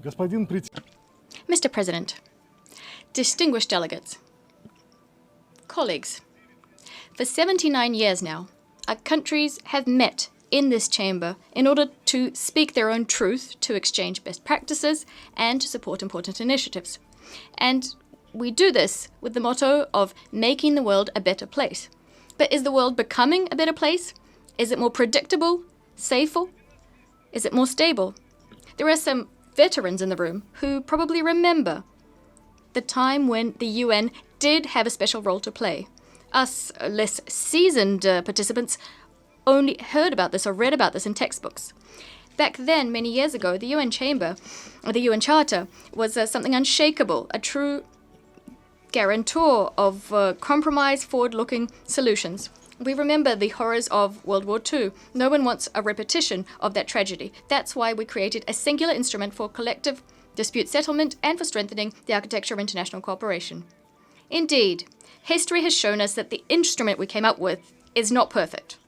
Mr. President, distinguished delegates, colleagues, for 79 years now, our countries have met in this chamber in order to speak their own truth, to exchange best practices, and to support important initiatives. And we do this with the motto of making the world a better place. But is the world becoming a better place? Is it more predictable, safer? Is it more stable? There are some veterans in the room who probably remember the time when the UN did have a special role to play. Us less seasoned participants only heard about this or read about this in textbooks. Back then, many years ago, the UN Chamber, or the UN Charter, was something unshakable, a true guarantor of compromise, forward-looking solutions. We remember the horrors of World War II. No one wants a repetition of that tragedy. That's why we created a singular instrument for collective dispute settlement and for strengthening the architecture of international cooperation. Indeed, history has shown us that the instrument we came up with is not perfect.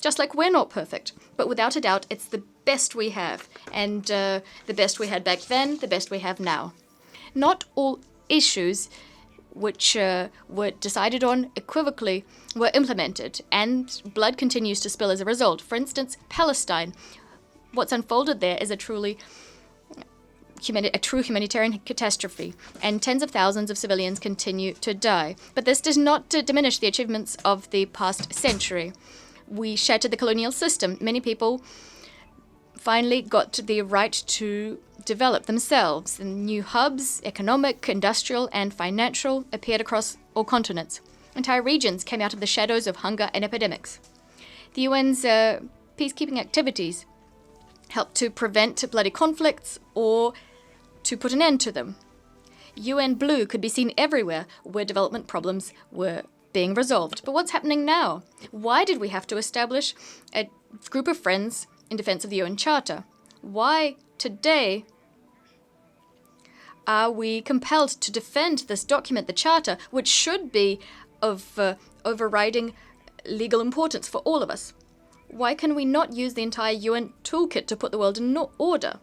Just like we're not perfect, but without a doubt, it's the best we have. And the best we had back then, the best we have now. Not all issues which were decided on equivocally were implemented, and blood continues to spill as a result. For instance, Palestine. What's unfolded there is a true humanitarian catastrophe, and tens of thousands of civilians continue to die. But this does not diminish the achievements of the past century. We shattered the colonial system. Many people finally got the right to develop themselves. And new hubs, economic, industrial, and financial, appeared across all continents. Entire regions came out of the shadows of hunger and epidemics. The UN's peacekeeping activities helped to prevent bloody conflicts or to put an end to them. UN Blue could be seen everywhere where development problems were being resolved. But what's happening now? Why did we have to establish a group of friends in defense of the UN Charter? Why today are we compelled to defend this document, the Charter, which should be of overriding legal importance for all of us? Why can we not use the entire UN toolkit to put the world in order?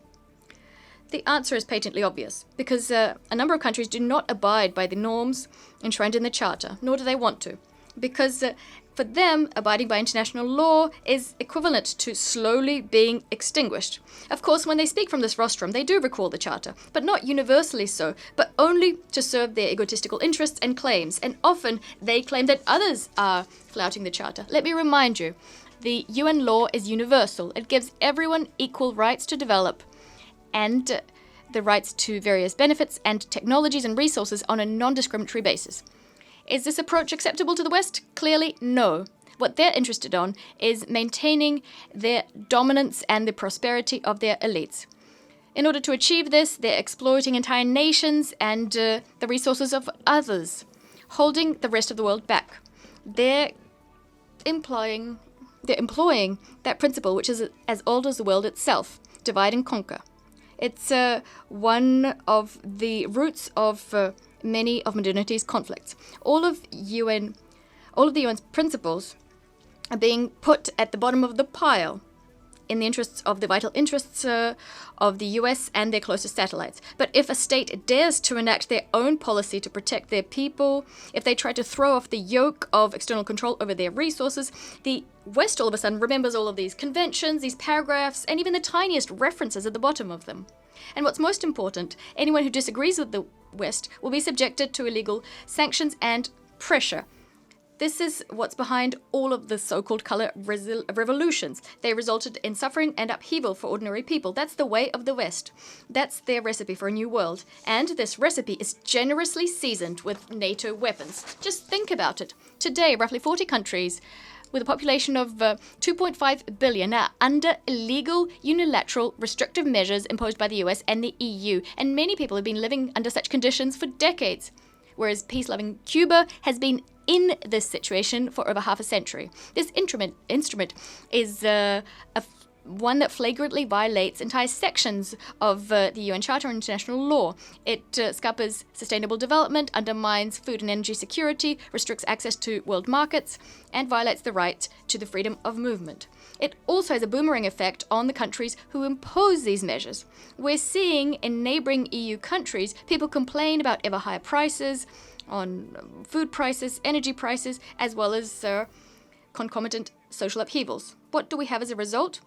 The answer is patently obvious, because a number of countries do not abide by the norms enshrined in the Charter, nor do they want to, because for them, abiding by international law is equivalent to slowly being extinguished. Of course, when they speak from this rostrum, they do recall the Charter, but not universally so, but only to serve their egotistical interests and claims, and often they claim that others are flouting the Charter. Let me remind you, the UN law is universal. It gives everyone equal rights to develop and the rights to various benefits and technologies and resources on a non-discriminatory basis. Is this approach acceptable to the West? Clearly, no. What they're interested in is maintaining their dominance and the prosperity of their elites. In order to achieve this, they're exploiting entire nations and the resources of others, holding the rest of the world back. They're employing that principle, which is as old as the world itself: divide and conquer. It's one of the roots of many of modernity's conflicts. All of the UN's principles are being put at the bottom of the pile in the interests of the vital interests of the US and their closest satellites. But if a state dares to enact their own policy to protect their people, if they try to throw off the yoke of external control over their resources, the West all of a sudden remembers all of these conventions, these paragraphs, and even the tiniest references at the bottom of them. And what's most important, anyone who disagrees with the West will be subjected to illegal sanctions and pressure. This is what's behind all of the so-called color revolutions. They resulted in suffering and upheaval for ordinary people. That's the way of the West. That's their recipe for a new world. And this recipe is generously seasoned with NATO weapons. Just think about it. Today, roughly 40 countries with a population of 2.5 billion are under illegal, unilateral, restrictive measures imposed by the US and the EU. And many people have been living under such conditions for decades. Whereas peace-loving Cuba has been in this situation for over half a century. This instrument is one that flagrantly violates entire sections of the UN Charter and international law. It scuppers sustainable development, undermines food and energy security, restricts access to world markets, and violates the right to the freedom of movement. It also has a boomerang effect on the countries who impose these measures. We're seeing in neighboring EU countries people complain about ever higher prices on food prices, energy prices, as well as concomitant social upheavals. What do we have as a result?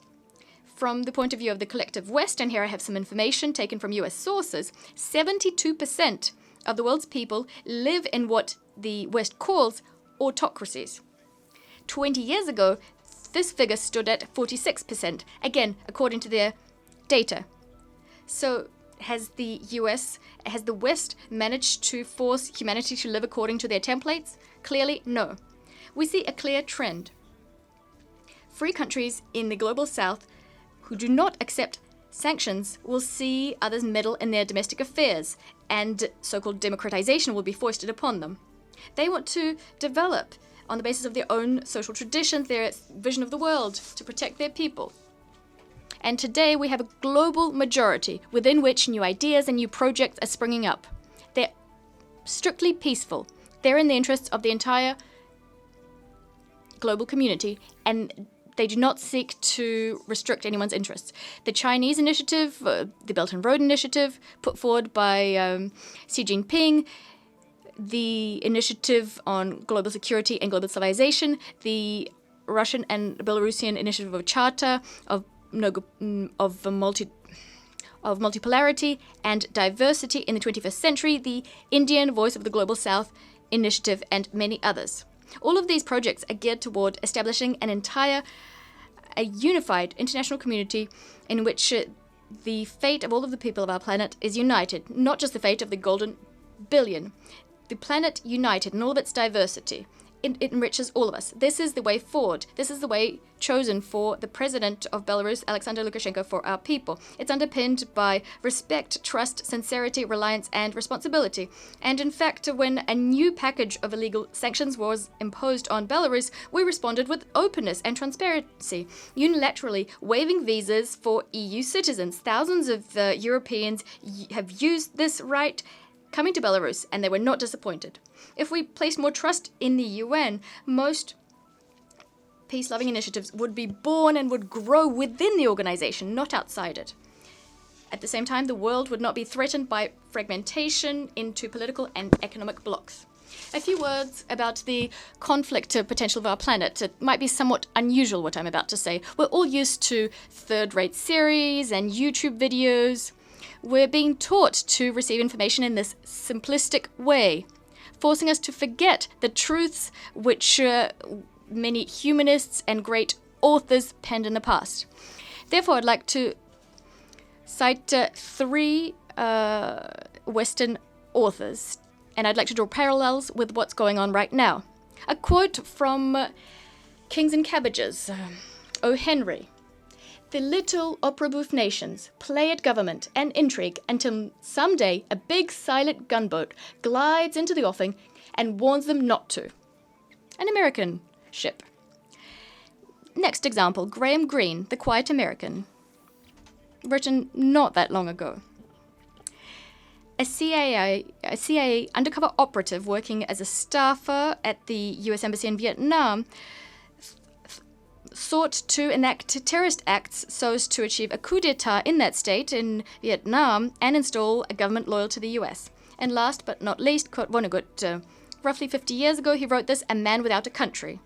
From the point of view of the collective West, and here I have some information taken from US sources, 72% of the world's people live in what the West calls autocracies. 20 years ago, this figure stood at 46%, again, according to their data. So has the West managed to force humanity to live according to their templates? Clearly, no. We see a clear trend. Free countries in the global South who do not accept sanctions will see others meddle in their domestic affairs, and so-called democratization will be foisted upon them. They want to develop on the basis of their own social traditions, their vision of the world, to protect their people. And today we have a global majority within which new ideas and new projects are springing up. They're strictly peaceful. They're in the interests of the entire global community, and they do not seek to restrict anyone's interests. The Chinese initiative, the Belt and Road Initiative, put forward by Xi Jinping, the initiative on global security and global civilization, the Russian and Belarusian initiative of Charter, of multipolarity and diversity in the 21st century, the Indian Voice of the Global South initiative, and many others. All of these projects are geared toward establishing a unified international community in which the fate of all of the people of our planet is united, not just the fate of the golden billion. The planet united in all of its diversity. It enriches all of us. This is the way forward. This is the way chosen for the president of Belarus, Alexander Lukashenko, for our people. It's underpinned by respect, trust, sincerity, reliance, and responsibility. And in fact, when a new package of illegal sanctions was imposed on Belarus, we responded with openness and transparency, unilaterally waiving visas for EU citizens. Thousands of Europeans have used this right coming to Belarus, and they were not disappointed. If we placed more trust in the UN, most peace-loving initiatives would be born and would grow within the organization, not outside it. At the same time, the world would not be threatened by fragmentation into political and economic blocs. A few words about the conflict potential of our planet. It might be somewhat unusual what I'm about to say. We're all used to third-rate series and YouTube videos. We're being taught to receive information in this simplistic way, forcing us to forget the truths which many humanists and great authors penned in the past. Therefore, I'd like to cite three Western authors, and I'd like to draw parallels with what's going on right now. A quote from Kings and Cabbages, O. Henry. The little opera bouffe nations play at government and intrigue until someday a big silent gunboat glides into the offing and warns them not to. An American ship. Next example, Graham Greene, The Quiet American. Written not that long ago. A CIA undercover operative working as a staffer at the US Embassy in Vietnam sought to enact terrorist acts so as to achieve a coup d'etat in that state, in Vietnam, and install a government loyal to the US. And last but not least, Kurt Vonnegut. Roughly 50 years ago, he wrote this, A Man Without a Country.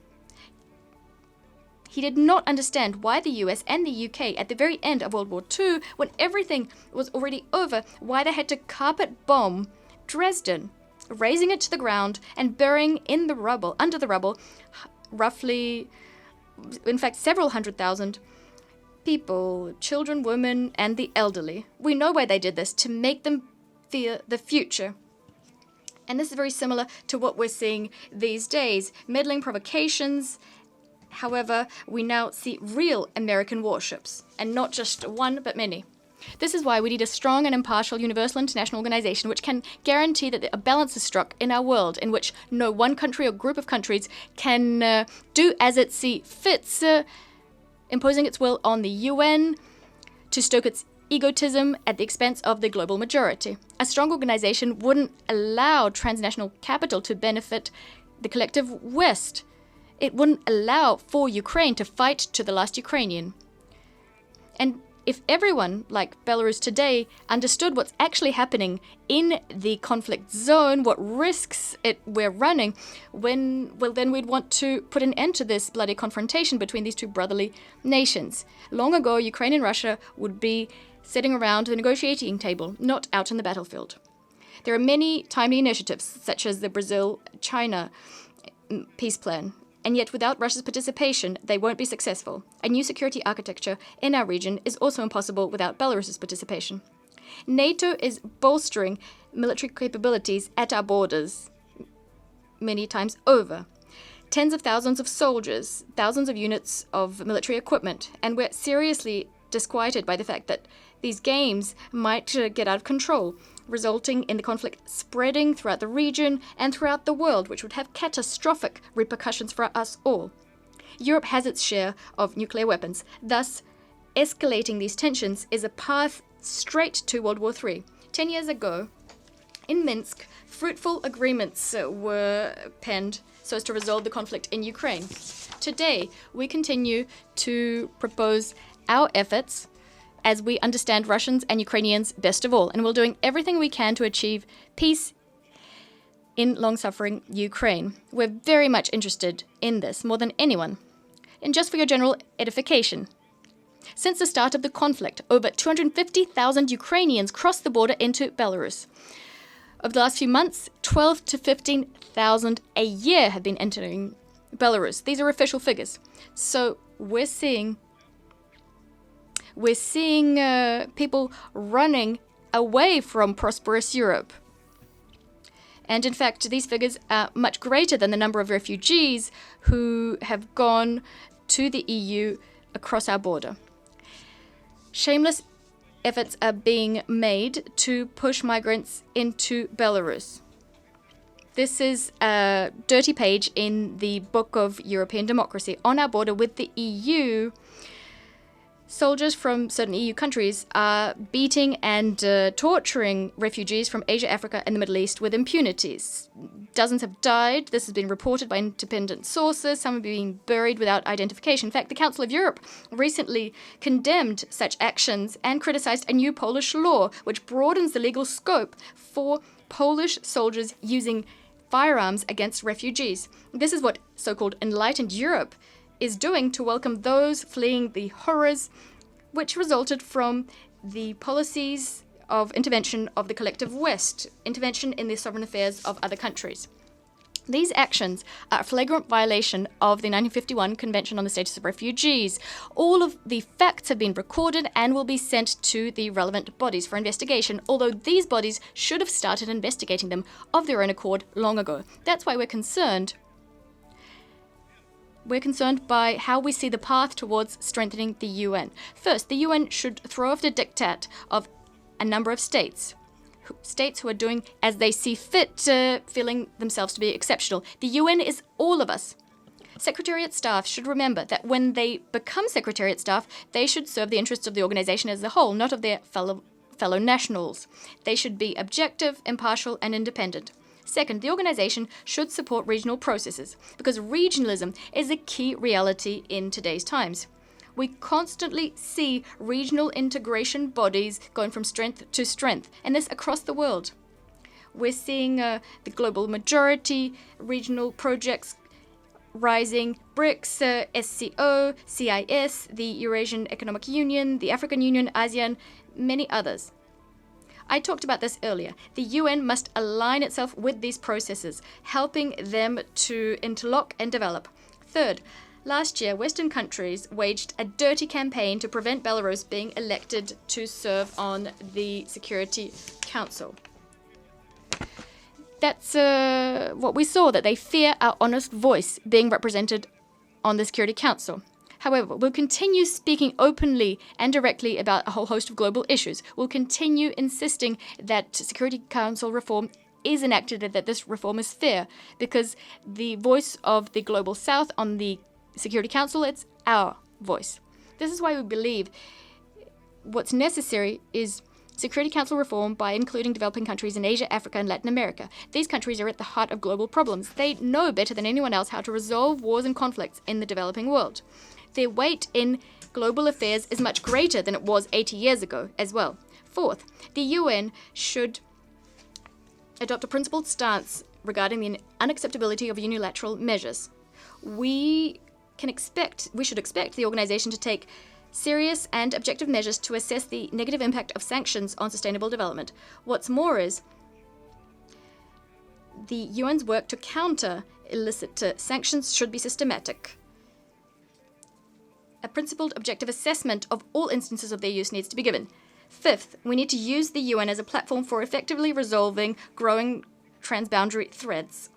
He did not understand why the US and the UK, at the very end of World War II, when everything was already over, why they had to carpet bomb Dresden, razing it to the ground and burying in the rubble, under the rubble, roughly, in fact, several 100,000 people, children, women, and the elderly. We know why they did this, to make them fear the future. And this is very similar to what we're seeing these days, meddling provocations. However, we now see real American warships, and not just one, but many. This is why we need a strong and impartial universal international organization which can guarantee that a balance is struck in our world, in which no one country or group of countries can do as it see fits imposing its will on the UN to stoke its egotism at the expense of the global majority. A strong organization wouldn't allow transnational capital to benefit the collective West. It wouldn't allow for Ukraine to fight to the last Ukrainian. And if everyone, like Belarus today, understood what's actually happening in the conflict zone, what risks we're running, then we'd want to put an end to this bloody confrontation between these two brotherly nations. Long ago, Ukraine and Russia would be sitting around the negotiating table, not out in the battlefield. There are many timely initiatives, such as the Brazil-China peace plan, and yet without Russia's participation, they won't be successful. A new security architecture in our region is also impossible without Belarus's participation. NATO is bolstering military capabilities at our borders many times over. Tens of thousands of soldiers, thousands of units of military equipment, and we're seriously disquieted by the fact that these games might get out of control, resulting in the conflict spreading throughout the region and throughout the world, which would have catastrophic repercussions for us all. Europe has its share of nuclear weapons. Thus, escalating these tensions is a path straight to World War III. 10 years ago, in Minsk, fruitful agreements were penned so as to resolve the conflict in Ukraine. Today, we continue to propose our efforts as we understand Russians and Ukrainians best of all, and we're doing everything we can to achieve peace in long-suffering Ukraine. We're very much interested in this, more than anyone. And just for your general edification, since the start of the conflict, over 250,000 Ukrainians crossed the border into Belarus. Over the last few months, 12 to 15,000 a year have been entering Belarus. These are official figures. So we're seeing people running away from prosperous Europe. And in fact, these figures are much greater than the number of refugees who have gone to the EU across our border. Shameless efforts are being made to push migrants into Belarus. This is a dirty page in the Book of European Democracy. On our border with the EU, soldiers from certain EU countries are beating and torturing refugees from Asia, Africa, and the Middle East with impunities. Dozens have died. This has been reported by independent sources. Some are being buried without identification. In fact, the Council of Europe recently condemned such actions and criticized a new Polish law which broadens the legal scope for Polish soldiers using firearms against refugees. This is what so-called enlightened Europe is doing to welcome those fleeing the horrors which resulted from the policies of intervention of the collective West, intervention in the sovereign affairs of other countries. These actions are a flagrant violation of the 1951 Convention on the Status of Refugees. All of the facts have been recorded and will be sent to the relevant bodies for investigation, although these bodies should have started investigating them of their own accord long ago. That's why we're concerned. We're concerned by how we see the path towards strengthening the UN. First, the UN should throw off the diktat of a number of states who are doing as they see fit, feeling themselves to be exceptional. The UN is all of us. Secretariat staff should remember that when they become Secretariat staff, they should serve the interests of the organization as a whole, not of their fellow nationals. They should be objective, impartial, and independent. Second, the organization should support regional processes, because regionalism is a key reality in today's times. We constantly see regional integration bodies going from strength to strength, and this across the world. We're seeing the global majority, regional projects rising, BRICS, SCO, CIS, the Eurasian Economic Union, the African Union, ASEAN, many others. I talked about this earlier. The UN must align itself with these processes, helping them to interlock and develop. Third, last year, Western countries waged a dirty campaign to prevent Belarus being elected to serve on the Security Council. That's what we saw, that they fear our honest voice being represented on the Security Council. However, we'll continue speaking openly and directly about a whole host of global issues. We'll continue insisting that Security Council reform is enacted and that this reform is fair, because the voice of the Global South on the Security Council, it's our voice. This is why we believe what's necessary is Security Council reform by including developing countries in Asia, Africa, and Latin America. These countries are at the heart of global problems. They know better than anyone else how to resolve wars and conflicts in the developing world. Their weight in global affairs is much greater than it was 80 years ago as well. Fourth, the UN should adopt a principled stance regarding the unacceptability of unilateral measures. We should expect the organization to take serious and objective measures to assess the negative impact of sanctions on sustainable development. What's more is the UN's work to counter illicit sanctions should be systematic. A principled objective assessment of all instances of their use needs to be given. Fifth, we need to use the UN as a platform for effectively resolving growing transboundary threats.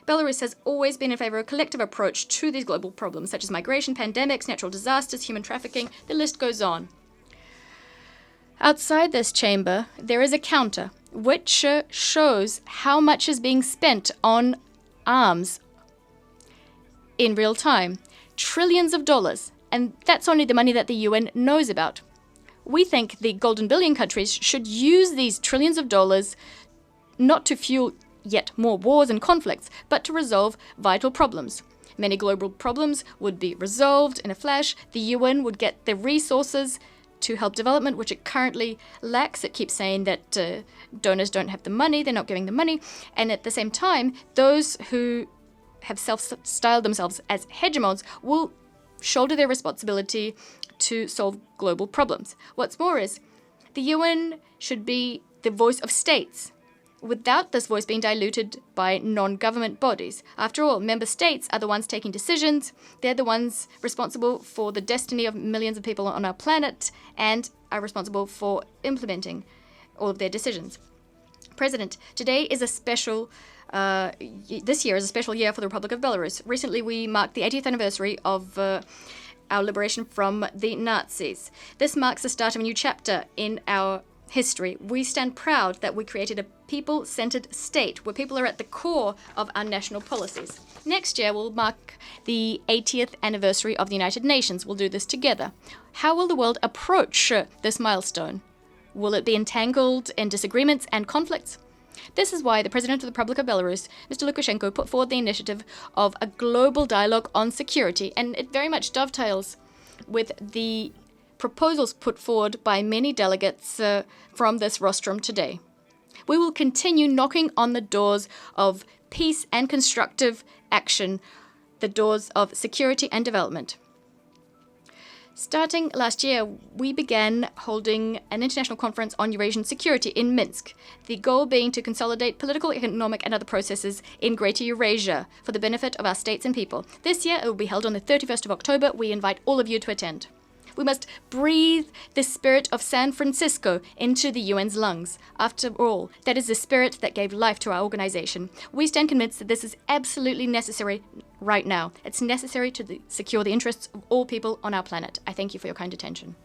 Belarus has always been in favor of a collective approach to these global problems, such as migration, pandemics, natural disasters, human trafficking, the list goes on. Outside this chamber, there is a counter, which shows how much is being spent on arms in real time. Trillions of dollars, and that's only the money that the UN knows about. We think the golden billion countries should use these trillions of dollars not to fuel yet more wars and conflicts, but to resolve vital problems. Many global problems would be resolved in a flash. The UN would get the resources to help development, which it currently lacks. It keeps saying that donors don't have the money, they're not giving the money. And at the same time, those who have self-styled themselves as hegemons will shoulder their responsibility to solve global problems. What's more is, the UN should be the voice of states, without this voice being diluted by non-government bodies. After all, member states are the ones taking decisions. They're the ones responsible for the destiny of millions of people on our planet and are responsible for implementing all of their decisions. President, today is a special this year is a special year for the Republic of Belarus. Recently, we marked the 80th anniversary of our liberation from the Nazis. This marks the start of a new chapter in our history. We stand proud that we created a people-centered state where people are at the core of our national policies. Next year, we'll mark the 80th anniversary of the United Nations. We'll do this together. How will the world approach this milestone? Will it be entangled in disagreements and conflicts? This is why the President of the Republic of Belarus, Mr. Lukashenko, put forward the initiative of a global dialogue on security, and it very much dovetails with the proposals put forward by many delegates from this rostrum today. We will continue knocking on the doors of peace and constructive action, the doors of security and development. Starting last year, we began holding an international conference on Eurasian security in Minsk, the goal being to consolidate political, economic, and other processes in Greater Eurasia for the benefit of our states and people. This year, it will be held on the 31st of October. We invite all of you to attend. We must breathe the spirit of San Francisco into the UN's lungs. After all, that is the spirit that gave life to our organization. We stand convinced that this is absolutely necessary right now. It's necessary to secure the interests of all people on our planet. I thank you for your kind attention.